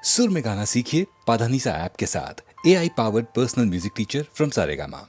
सुर में गाना सीखिए पाधानीसा ऐप के साथ। AI powered personal music teacher from Saregama.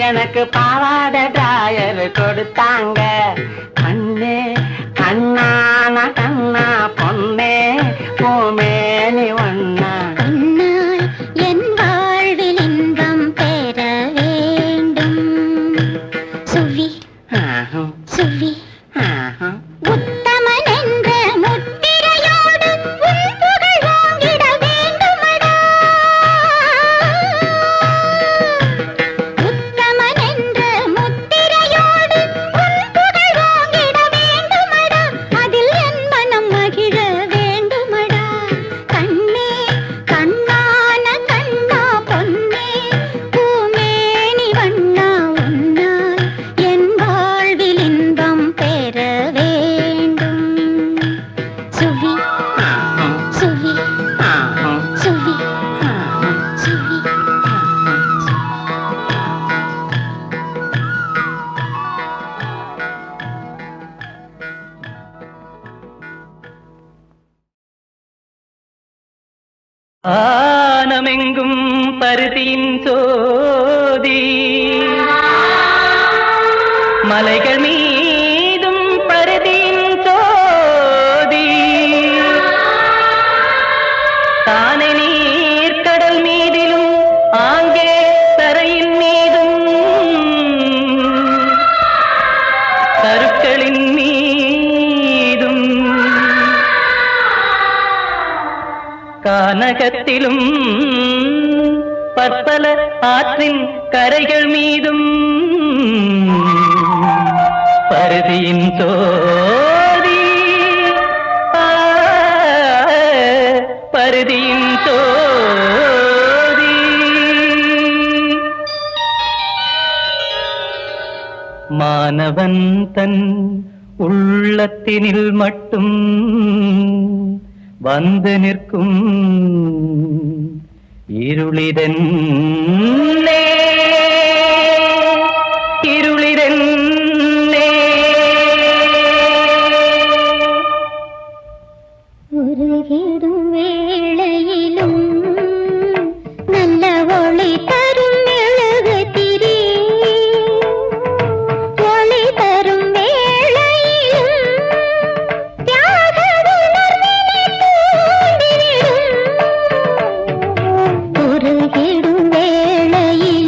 எனக்கு பாவாட டிராயர் கொடுத்தாங்க. கண்ணே கண்ணான கண்ணா பொண்ணே பூமேனி ஒண்ணா உன்னால் என் வாழ்வில் இன்பம் பெற வேண்டும். சுவி சுவி உத்தமன் என்ற முத்திரையோடு உன் புகழ் வாங்கிட வேண்டுமடா. உத்தமன் என்ற முத்திரையோடு உன் புகழ் வாங்கிட வேண்டுமடா. அதில் என் மனம் மகிழ வேண்டுமடா. கண்ணே கண்ணான கண்ணா பொன்னே பூமேனி வண்ணா உன்னால் என் வாழ்வில் இன்பம் பெற வேண்டும். சுவி சுவி சுவி சுவி ஆனமெங்கும் பருதியின் சோதி, மலைகள் மீதும் பருதியின் சோதி, தானே நீர்க்கடல் மீதிலும் ஆங்கே தரையின் மீதும் கருக்களின் மீதும் கானகத்திலும் பற்பல ஆற்றின் கரைகள் மீதும் பருதியின் சோதி, பருதியின் சோதி. மானவன் தன் உள்ளத்தில் உள்ளத்தினில் மட்டும் வந்து நிற்கும் இருளிதென்னே இருளிதென்னே உருகிடும் வேளையிலும் நல்ல ஒளி தரும் மெழுகுதிரி ஒளி தரும் வேளையிலும் தியாக உணர்வினை தூண்டிவிடும் உருகிடும் வேளையிலும்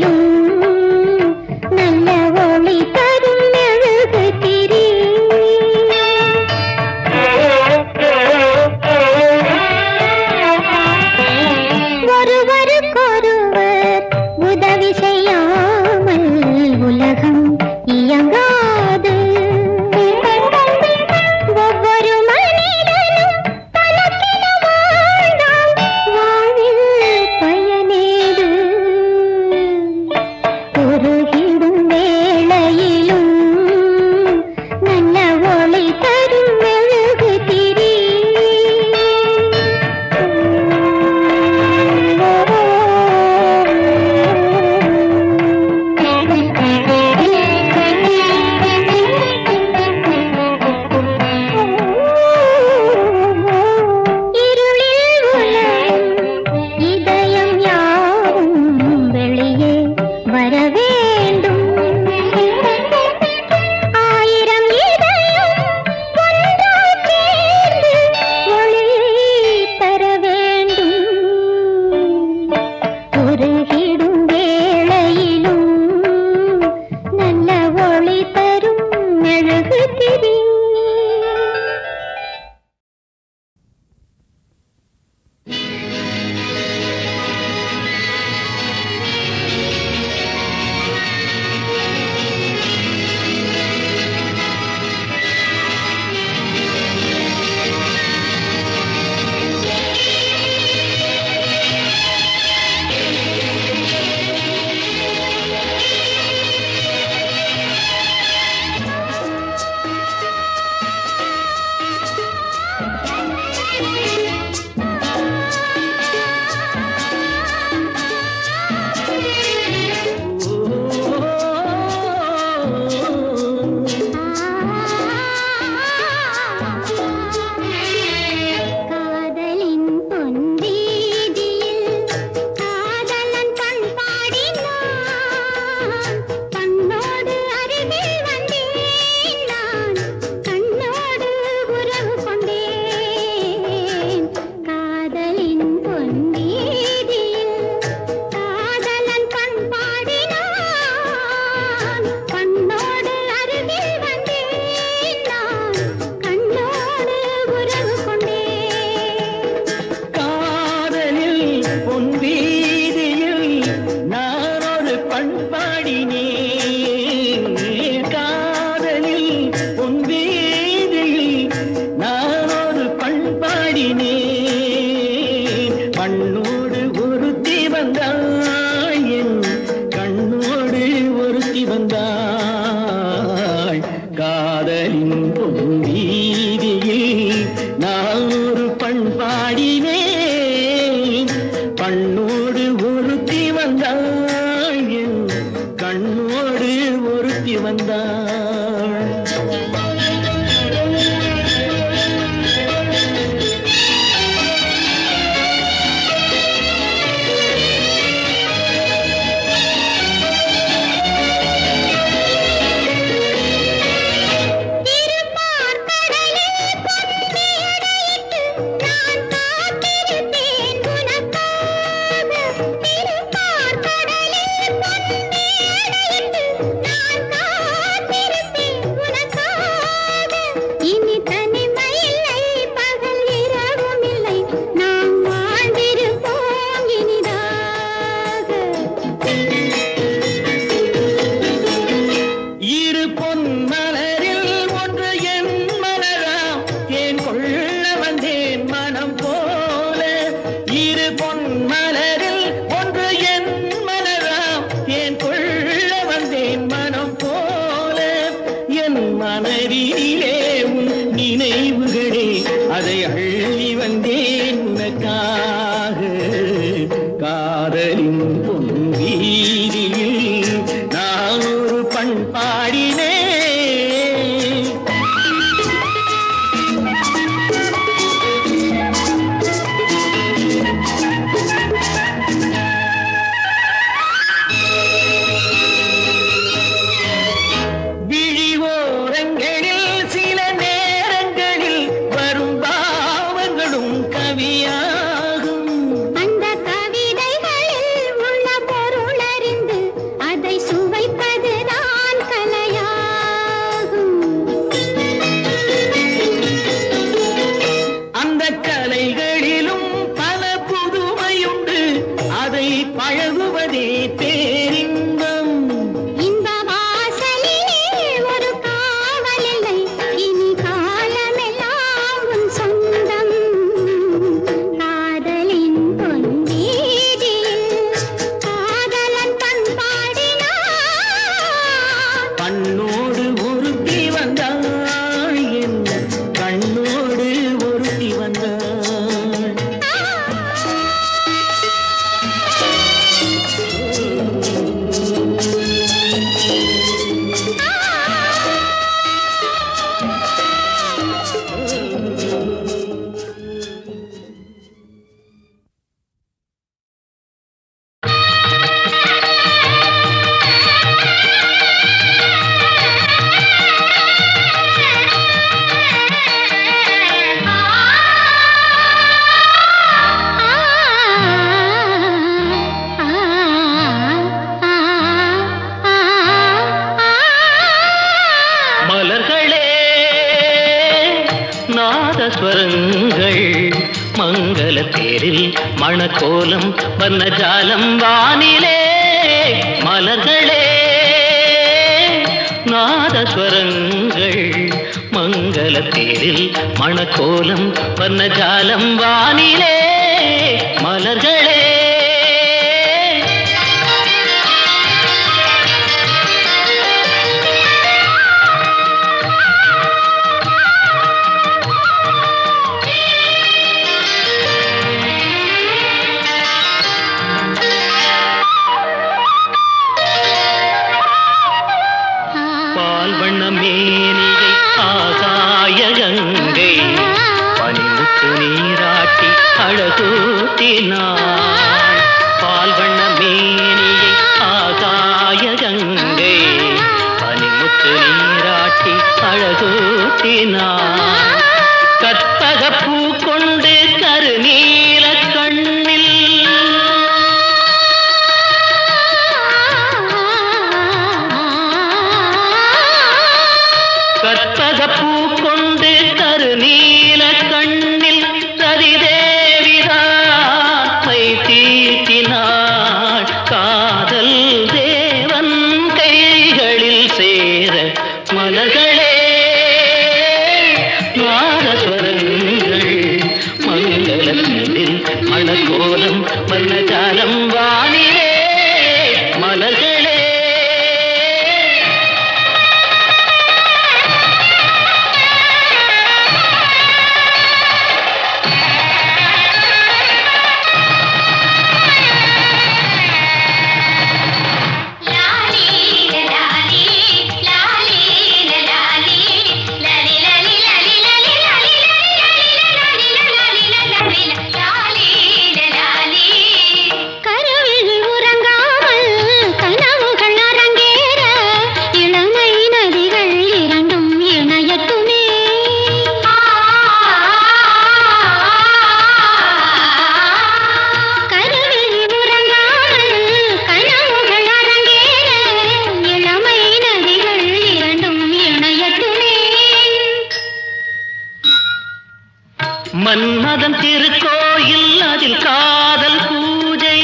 அதை அள்ளி வந்தேன் உனக்காக காதலின் பொன்வீதியில் நான் ஒரு பண்பாடினேன். பழகுவதே பேரின்பம். இந்த வாசலிலே ஒரு காவலில்லை, இனி காலமெல்லாம் உன் சொந்தம். காதலின் பொன்வீதியில் காதலன் பண்பாடினான். கண்ணோடு ஒருத்தி வந்தாள், என் கண்ணோடு ஒருத்தி வந்தாள். ஸ்வரங்கள் மங்கள தேரில் மணக்கோலம் வர்ணஜாலம் வானிலே. மலர்களே நாதஸ்வரங்கள் மங்கள தேரில் மணக்கோலம் வர்ணஜாலம் வானிலே. மலர்களே மேனிகை ஆகாய கங்கை பனிமுத்து நீராட்டி அழகூட்டினாள். பால்வண்ண மேனிகை ஆகாய கங்கை பனிமுத்து நீராட்டி அழகூட்டினாள். கற்பக பூ கொண்டு கருநீல கண்ணில் கற்பகப்பூ கொண்டு கருநீல கண்ணில் ரதிதேவிதான் மை தீட்டினாள். காதல் தேவன் கைகளில் சேர மலர்களே நாதஸ்வரங்கள் மங்களத்தில் மணக்கோலம் வர்ணஜாலம் வானிலே. மலர்களே மன்மதன் திருக்கோயில் அதில் காதல் பூஜை.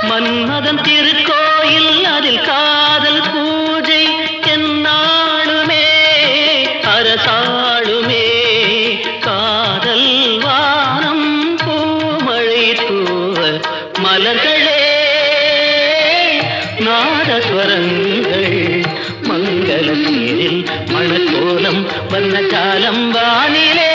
மன்மதன் திருக்கோயில் அதில் காதல் பூஜை. என்னாளுமே அரசாளுமே காதல் வானம் பூமழை தூவ. மலர்களே நாதஸ்வரங்கள் மங்கள தேரில் மணக்கோலம் வர்ணஜாலம் வானிலே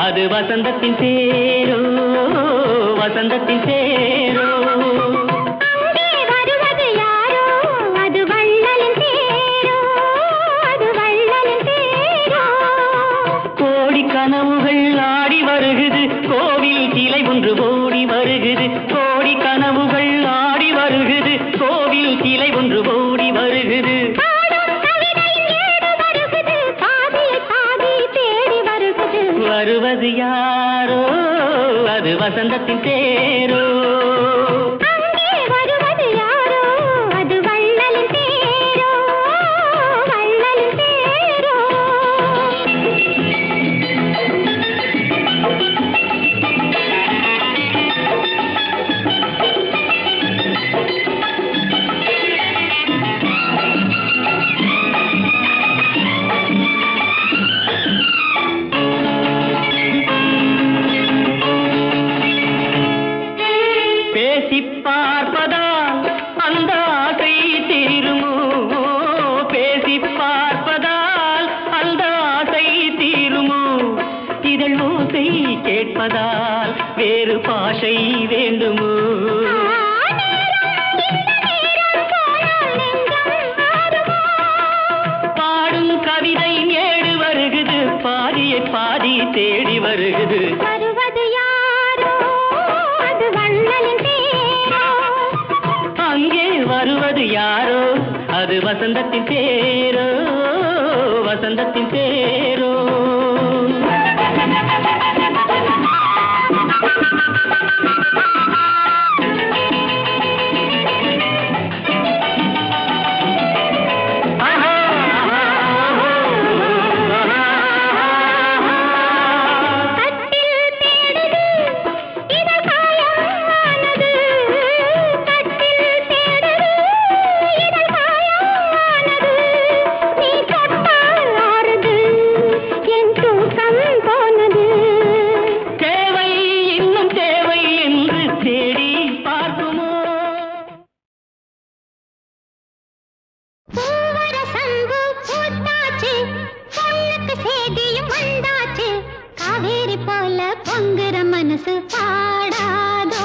அது வசந்தத்தின் தேரோ வசந்தத்தின் தேரோ அங்கே வருவது யாரோ அது வள்ளலின் தேரோ அது வள்ளலின் தேரோ கோடி கனவுகள் ஆடி வருகுது கோவில் சிலை ஒன்று ஓடி வருகுது கோடி கனவுகள் வசந்தத்தின் தேரோ அங்கே வருவது யாரோ அது வள்ளலின் தேரோ வள்ளலின் தேரோ பேசி பார்ப்பதால் அந்த ஆசை தீருமோ பேசி பார்ப்பதால் அந்த ஆசை தீருமோ இதழ் ஓசை கேட்பதால் வேறு பாஷை வேண்டுமோ பாடும் கவிதை ஏடு வருகுது பாதியை பாதி தேடி வருகுது வருவது யாரோ அது வள்ளலின் தேரோ அங்கே வருவது யாரோ அது வசந்தத்தின் தேரோ வசந்தத்தின் தேரோ கட்டில் தேடுது இதழ் காயமானது கட்டில் தேடுது இதழ் காயமானது நீ தொட்டால் ஆறுது என் தூக்கம் போனது தேவை இன்னும் தேவை என்று தேடி பார்க்குமோ பூவர சங்கு பூத்தாச்சு பொண்ணுக்கு சேதியும் வந்தாச்சு காவேரி போல பொங்குற மனசு பாடாதோ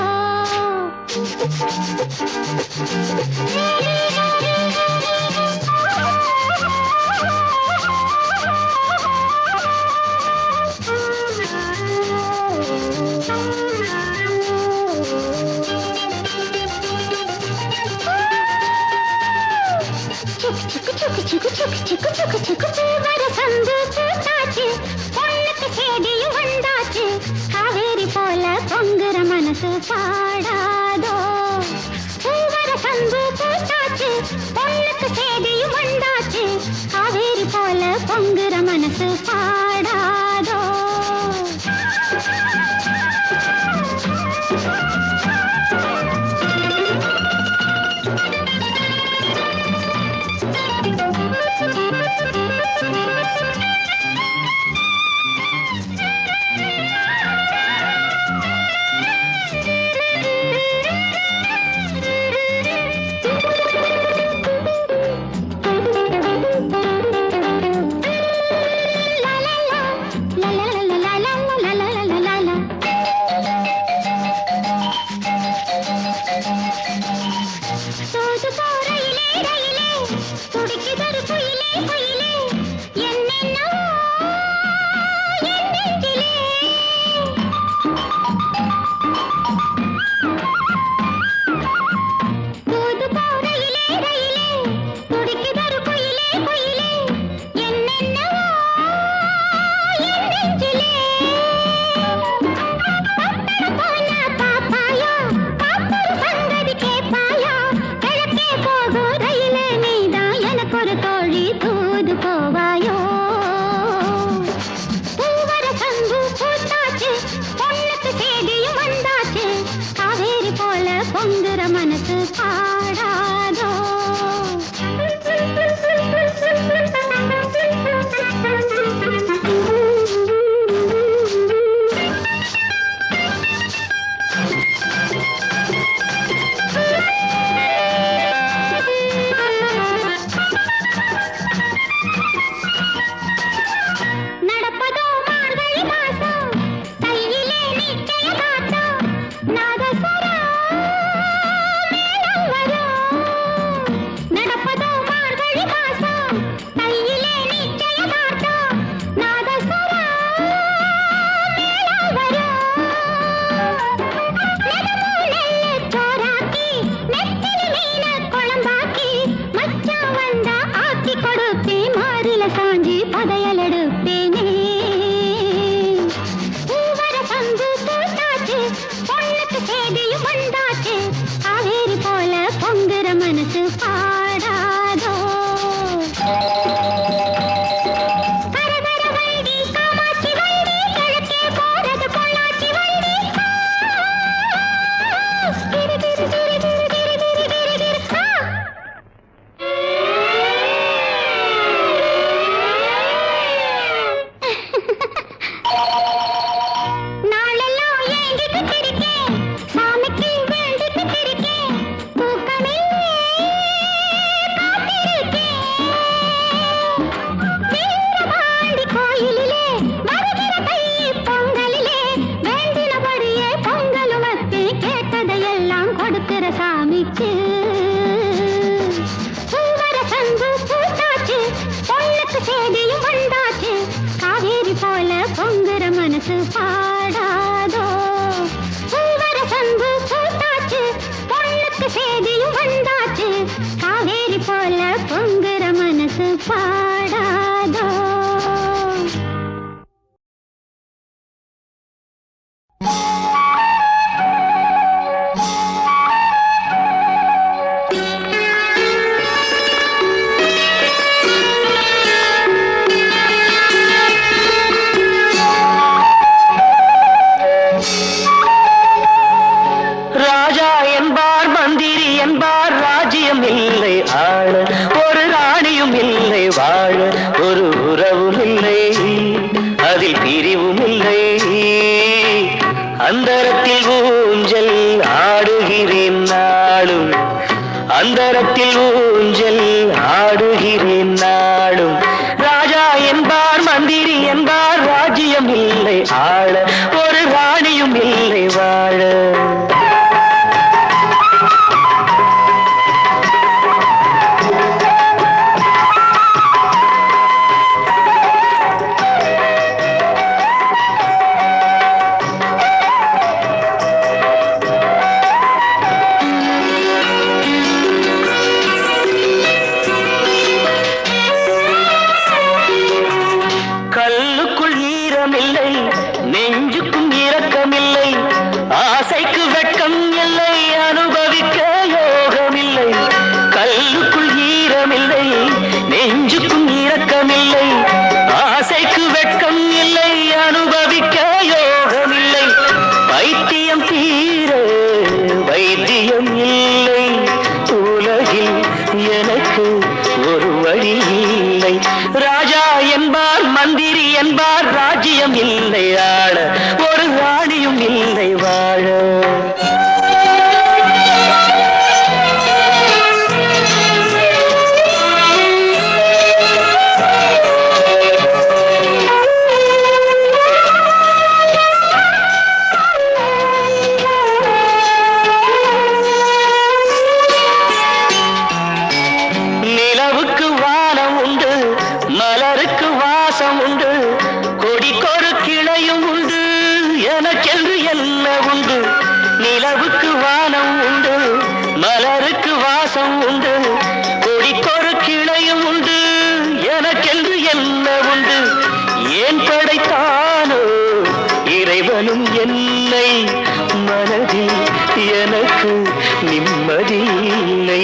பூவர சங்கு பூத்தாச்சு பொண்ணுக்கு சேதியும் வந்தாச்சு காவேரி போல பொங்குற மனசு பாடாதோ பூவர சங்கு பூத்தாச்சு பொண்ணுக்கு சேதியும் வந்தாச்சு காவேரி போல பொங்குற மனசு பாடாதோ la la கொடுக்கிற சாமிக்கு பூவர சந்து பூத்தாச்சு பொண்ணுக்கு சேதியும் வந்தாச்சு காவேரி போல பொங்குற மனசு பாடாதோ பூவர சந்து பூத்தாச்சு பொண்ணுக்கு சேதியும் வந்தாச்சு காவேரி போல பொங்குற மனசு பாடாதோ. இல்லை ஆள ஒரு ராணியும் இல்லை வாழ ஒரு உறவும் இல்லை அதில் பிரிவும் இல்லை அந்தரத்தில் ஊஞ்சல் ஆடுகிறேன் நாளும் அந்தரத்தில் ஊஞ்சல் ஆடுகிறேன் நாளும் ராஜா என்பார் மந்திரி என்பார் ராஜ்யம் இல்லை ஆள ஒரு ராணியும் இல்லை வாழ நெஞ்சுக்கும் இரக்கமில்லை ஆசைக்கு வெட்கம் இல்லை அனுபவிக்க யோகமில்லை கல்லுக்குள் ஈரமில்லை நெஞ்சுக்கும் இரக்கமில்லை ஆசைக்கு வெட்கம் இல்லை அனுபவிக்க யோகமில்லை பைத்தியம் தீர வைத்தியம் இல்லை உலகில் எனக்கு ஒரு வழி இல்லை ராஜா என்பார் மந்திரி என்பார் ராஜ்யம் இல்லை ஆள ஒரு ராணியும் இல்லை வாழ நிலவுக்கு வானம் உண்டு மலருக்கு வாசம் உண்டு கொடிக்கொரு கிளையும் உண்டு எனக்கென்று என்ன உண்டு நிலவுக்கு வானம் உண்டு மலருக்கு வாசம் உண்டு கொடிக்கொரு கிளையும் உண்டு எனக்கென்று என்ன உண்டு ஏன் படைத்தானோ இறைவனும் என்னை மனதில் எனக்கு நிம்மதி இல்லை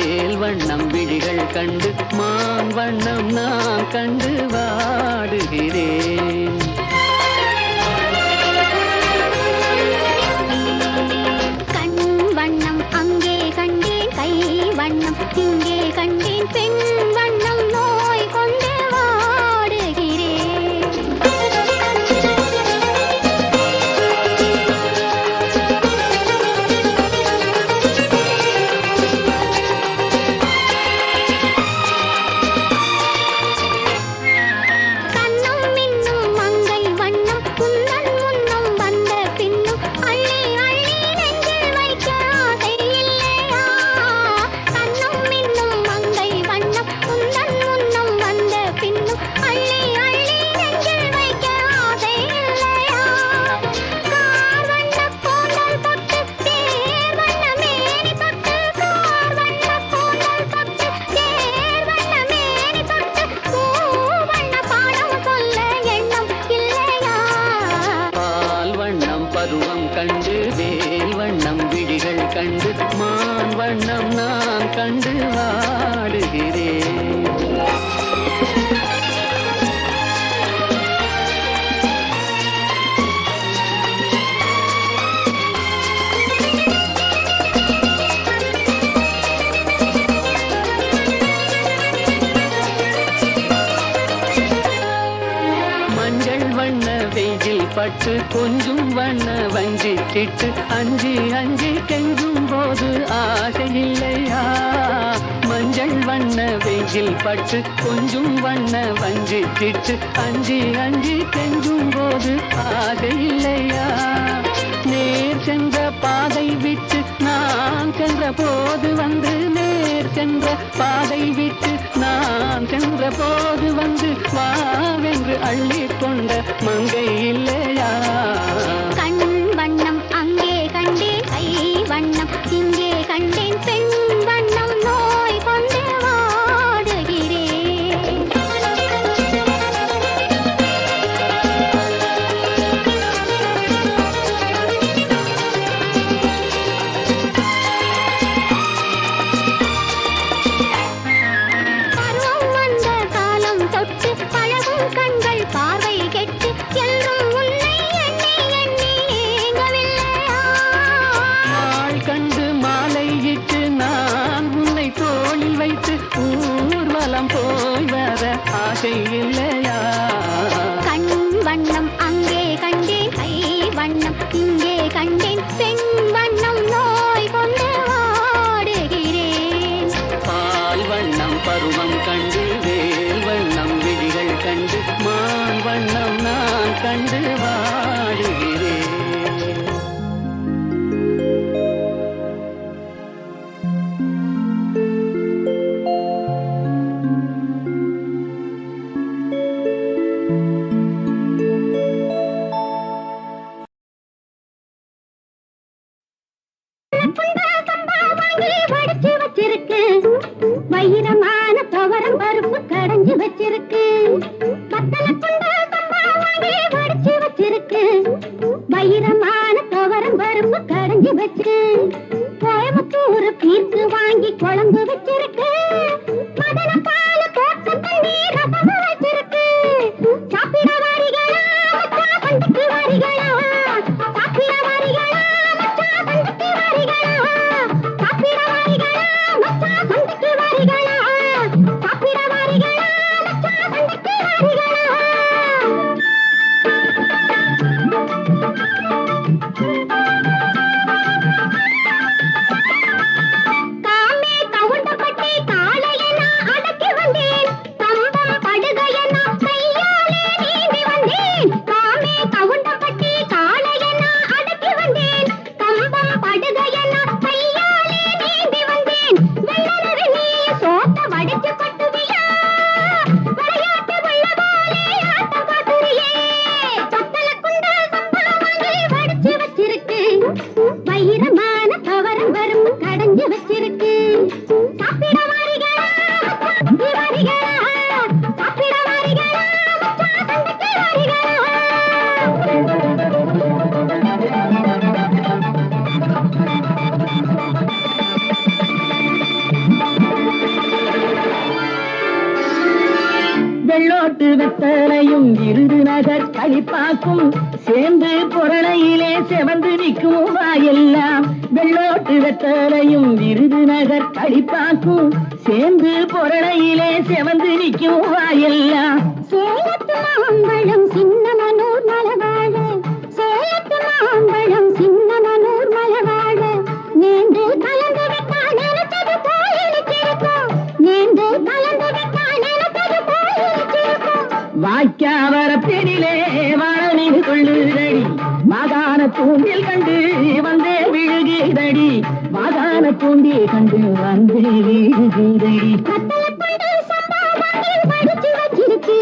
வேல் வண்ணம் விழிகள் கண்டு மான் வண்ணம் நான் கண்டு வாடுகிறேன். கண் வண்ணம் அங்கே கண்டேன், கை வண்ணம் இங்கே கண்டேன், பெண் வண்ணம் நோய் கொண்டு வாடுகிறேன். கண்ணும் மின்னும் மங்கை வண்ணம் குந்தன் முன்னும் வந்த பின்னும் அள்ளி அள்ளி நெஞ்சில் வைக்க ஆசை இல்லையா? கண்ணும் மின்னும் மங்கை வண்ணம் குந்தன் முன்னும் வந்த பின்னும் அள்ளி அள்ளி நெஞ்சில் வைக்க ஆசை இல்லையா? கார் வண்ண கூந்தல் தொட்டு தேர் வண்ண மேனி தொட்டு, கார் வண்ண கூந்தல் தொட்டு தேர் வண்ண மேனி தொட்டு, பூ வண்ண பாடம் சொல்ல எண்ணம் இல்லையா? பால் வண்ணம் பருவம் கண்டு வேல் வண்ணம் விழிகள் கண்டு மான் வண்ணம் நான் கண்டு வாடுகிறேன். மஞ்சள் வண்ண வெயில் பட்டு கொஞ்சம் வண்ண வஞ்சி திட்டு அஞ்சி அஞ்சி கெஞ்சும் போது ஆசை இல்லையா? மஞ்சள் வண்ண வெயில் பட்டு கொஞ்சம் வண்ண வஞ்சி திட்டு அஞ்சி அஞ்சி கெஞ்சும் போது ஆசை இல்லையா? நேர் சென்ற பாதை விட்டு நான் சென்ற போது வந்து, நேர் சென்ற பாதை விட்டு நான் சென்ற போது வந்து வாவென்று அள்ளி கொண்ட மங்கை இல்லையா? கண் வண்ணம் அங்கே கண்டேன், கை வண்ணம் இங்கே கண்டேன், பெண் வண்ணம் நோய் கொண்டு வாடுகிறேன். பருவம் வந்த காலம் தொட்டு பழகும் கண்கள் பார்வை கெட்டு என்றும் உன்னை எண்ணி எண்ணி ஏங்கவில்லையா? நாள் கண்டு மாலையிட்டு நான் உன்னை தோளில் வைத்து ஊர்வலம் போய் வர ஆசை இல்லையா? கண் வண்ணம் அங்கே கண்டேன், கை வண்ணம் இங்கே கண்டேன், பெண் வண்ணம் நோய் கொண்டு வாடுகிறேன். பால் வண்ணம் பருவம் கண்டு வேல் வண்ணம் விழிகள் கண்டு மான் வண்ணம் நான் கண்டு வாடுகிறேன். வாங்கி வடிச்சு வச்சிருக்கு, வைரமான துவரம் பருப்பு கடைஞ்சு வச்சிருக்கு. பத்தல குண்டா சம்பா வாங்கி வடிச்சு வச்சிருக்கு, வைரமான துவரம் பருப்பு கடைஞ்சு வச்சிருக்கு. கோயம்புத்தூர் பீர்க்கு வாங்கி குழம்பு வச்சிருக்கு, மதன பால போட்டு தண்ணி ரசம் வச்சிருக்கு. சாப்பிட வாரிகளா மச்சா பண்டுக்கு வாரிகளா, சாப்பிட வாரிகளா மச்சா பண்டுக்கு வாரிகளா, சாப்பிட வாரிகளா மச்சா பண்டுக்கு வாரிகளா, சாப்பிட வாரிகளா மச்சா பண்டுக்கு வாரிகளா. காமே கவுண்டப்பட்டி காளையை நான் அடக்கி வந்தேன், கம்பம் படுகையை நான் கையாலே நீந்தி வந்தேன். காமே கவுண்டப்பட்டி காளையை நான் அடக்கி வந்தேன், கம்பம் படுகையை நான் கையாலே நீந்தி வந்தேன். வெள்ளரவி நீ சோத்த வெள்ளோட்டு வெத்தலையும் விருதுநகர் களிப்பாக்கும் சேர்ந்து பொருளையிலே செவந்து நிற்கும் வாயெல்லாம். வெள்ளோட்டு வெத்தலையும் விருதுநகர் களிப்பாக்கும் சேர்ந்து பொருளையிலே செவந்து நிற்கும் வாயெல்லாம். சேலத்து மாம்பழம் சின்னமனூர் மலவாழ, சேலத்து மாம்பழம் சின்னமனூர் மலவாழ, நேர்ந்து கலந்து விட்டால் நினைத்தது போல் இனித்திருக்கும், நேர்ந்து கலந்து விட்டால் நினைத்தது போல் இனித்திருக்கும். வாய்க்காவர பெரிலே வாழனின் கொள்ளுதடி, மாகாண தூண்டில் கண்டு வந்தே விழுகுதடி, மாகாண தூண்டில் கண்டு வந்தே விழுகுதடி. கத்தலப்பண்டு சம்பாவத்தில் படிச்சு வச்சிருக்கு,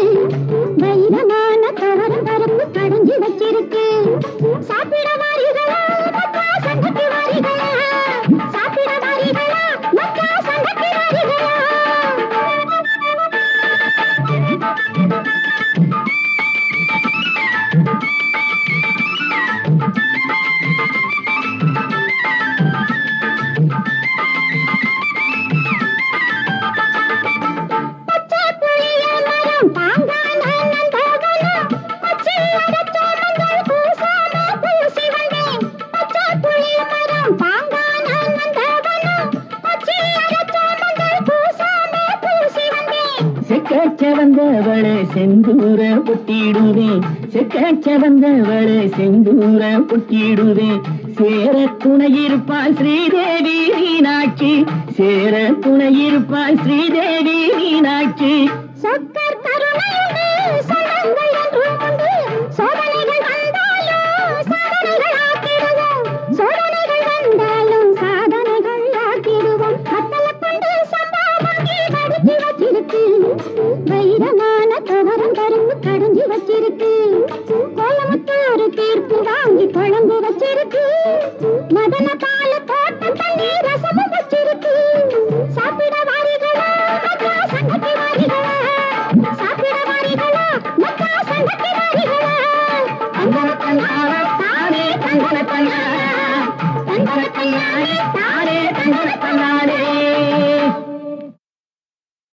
வைரமான காரம் பருப்பு கடைஞ்சு வச்சிருக்கு. சாப்பிட வாரிகளா மக்கா சண்டைக்கு வாரிகளா, சாப்பிட வாரிகளா மக்கா சண்டைக்கு வாரிகளா. பச்சை புளிய மரம் பாங்கான நந்தவனம், பச்சை அடச்சோமங்கள் பூசாம பூசி வந்தேன். பச்சை புளிய மரம் பாங்கான நந்தவனம், பச்சை அடச்சோமங்கள் பூசாம பூசி வந்தேன். செக்கச்ச வந்தவளை செந்தூர பொட்டிடுவேன், செக்கச்ச வந்தவளை செந்தூர பொட்டிடுவேன். சேர துணையிருப்பாள் ஸ்ரீதேவி மீனாட்சி, சேர துணையிருப்பாள் ஸ்ரீதேவி மீனாட்சி. சொக்கர் கருணையுண்டு சடங்கள் என்றும் உண்டு, சோதனைகள் வந்தாலும் சாதனைகள் ஆக்கிடுவோம், சோதனைகள் வந்தாலும் சாதனைகள் ஆக்கிடுவோம். கத்தலப்பண்டு சம்பாவாங்கி படிச்சு வச்சிருக்கு, வைரமான கவரம் கரும்பு கடைஞ்சு வச்சிருக்கு. கோலமுத்தூர் தீர்ப்பு வாங்கி குழம்பு வச்சிருக்கு, மதன பால தோட்டம் தண்ணி ரசமும் வச்சிருக்கு. சாப்பிட வாரிகளா மக்கா சண்டைக்கு வாரிகளா, சாப்பிட வாரிகளா மக்கா சண்டைக்கு வாரிகளா. தங்கன தன்னாரே தானே தங்கன தன்னாரே, தங்கன தன்னாரே தானே தங்கன தன்னாரே.